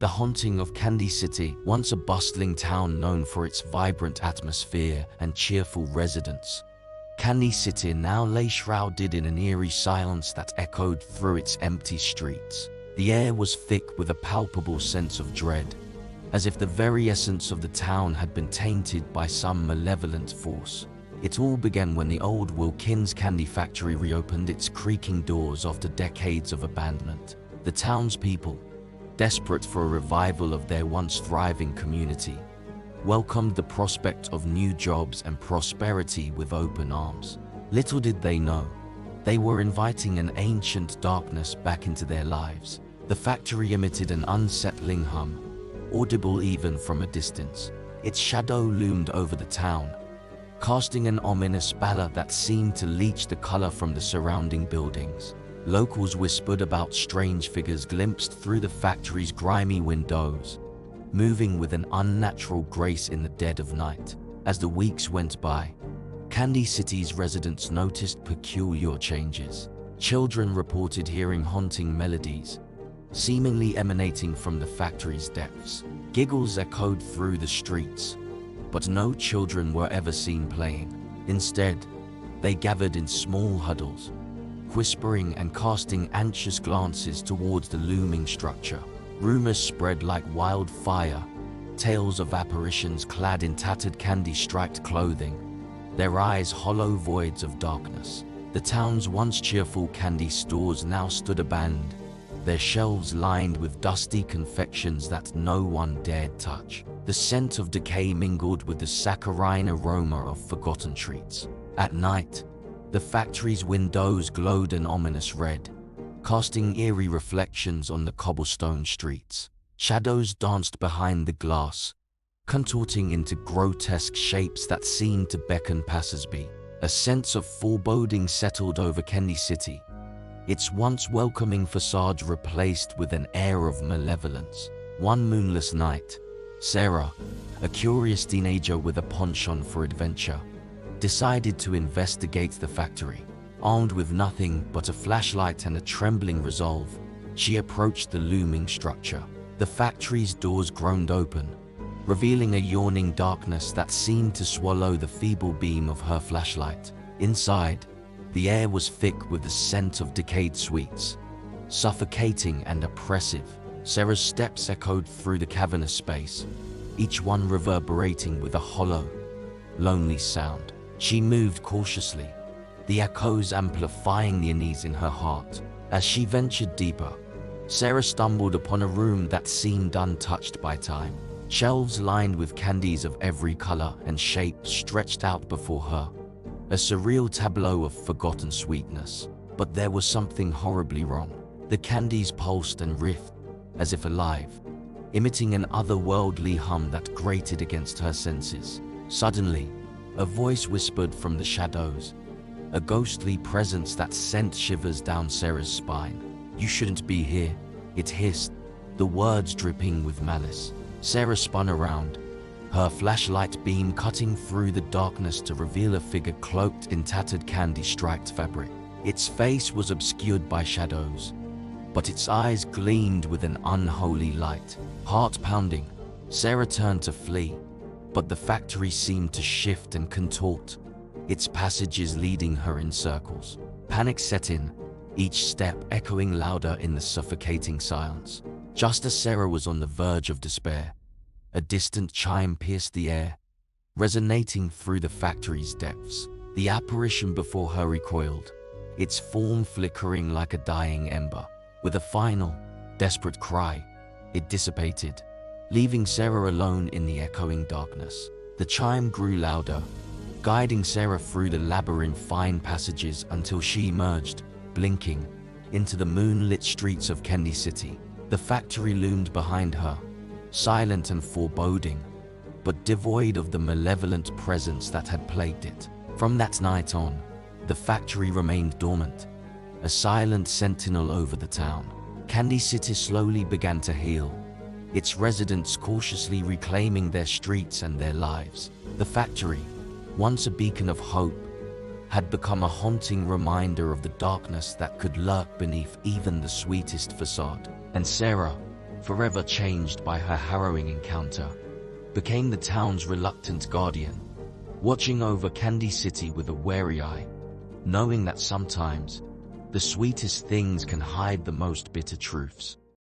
The haunting of Candy City, once a bustling town known for its vibrant atmosphere and cheerful residents. Candy City now lay shrouded in an eerie silence that echoed through its empty streets. The air was thick with a palpable sense of dread, as if the very essence of the town had been tainted by some malevolent force. It all began when the old Wilkins candy factory reopened its creaking doors after decades of abandonment. The townspeople, desperate for a revival of their once thriving community, welcomed the prospect of new jobs and prosperity with open arms. Little did they know, they were inviting an ancient darkness back into their lives. The factory emitted an unsettling hum, audible even from a distance. Its shadow loomed over the town, casting an ominous pallor that seemed to leach the color from the surrounding buildings. Locals whispered about strange figures glimpsed through the factory's grimy windows, moving with an unnatural grace in the dead of night. As the weeks went by, Candy City's residents noticed peculiar changes. Children reported hearing haunting melodies, seemingly emanating from the factory's depths. Giggles echoed through the streets, but no children were ever seen playing. Instead, they gathered in small huddles, whispering and casting anxious glances towards the looming structure. Rumors spread like wildfire, tales of apparitions clad in tattered candy-striped clothing, their eyes hollow voids of darkness. The town's once cheerful candy stores now stood abandoned, their shelves lined with dusty confections that no one dared touch. The scent of decay mingled with the saccharine aroma of forgotten treats. At night, the factory's windows glowed an ominous red, casting eerie reflections on the cobblestone streets. Shadows danced behind the glass, contorting into grotesque shapes that seemed to beckon passersby. A sense of foreboding settled over Candy City, its once welcoming facade replaced with an air of malevolence. One moonless night, Sarah, a curious teenager with a penchant for adventure, decided to investigate the factory. Armed with nothing but a flashlight and a trembling resolve, she approached the looming structure. The factory's doors groaned open, revealing a yawning darkness that seemed to swallow the feeble beam of her flashlight. Inside, the air was thick with the scent of decayed sweets, suffocating and oppressive. Sarah's steps echoed through the cavernous space, each one reverberating with a hollow, lonely sound. She moved cautiously, the echoes amplifying the unease in her heart. As she ventured deeper, Sarah stumbled upon a room that seemed untouched by time. Shelves lined with candies of every color and shape stretched out before her, a surreal tableau of forgotten sweetness. But there was something horribly wrong. The candies pulsed and writhed, as if alive, emitting an otherworldly hum that grated against her senses. Suddenly, a voice whispered from the shadows, a ghostly presence that sent shivers down Sarah's spine. "You shouldn't be here," it hissed, the words dripping with malice. Sarah spun around, her flashlight beam cutting through the darkness to reveal a figure cloaked in tattered candy-striped fabric. Its face was obscured by shadows, but its eyes gleamed with an unholy light. Heart pounding, Sarah turned to flee, but the factory seemed to shift and contort, its passages leading her in circles. Panic set in, each step echoing louder in the suffocating silence. Just as Sarah was on the verge of despair, a distant chime pierced the air, resonating through the factory's depths. The apparition before her recoiled, its form flickering like a dying ember. With a final, desperate cry, it dissipated, leaving Sarah alone in the echoing darkness. The chime grew louder, guiding Sarah through the labyrinthine passages until she emerged, blinking, into the moonlit streets of Candy City. The factory loomed behind her, silent and foreboding, but devoid of the malevolent presence that had plagued it. From that night on, the factory remained dormant, a silent sentinel over the town. Candy City slowly began to heal, its residents cautiously reclaiming their streets and their lives. The factory, once a beacon of hope, had become a haunting reminder of the darkness that could lurk beneath even the sweetest facade. And Sarah, forever changed by her harrowing encounter, became the town's reluctant guardian, watching over Candy City with a wary eye, knowing that sometimes the sweetest things can hide the most bitter truths.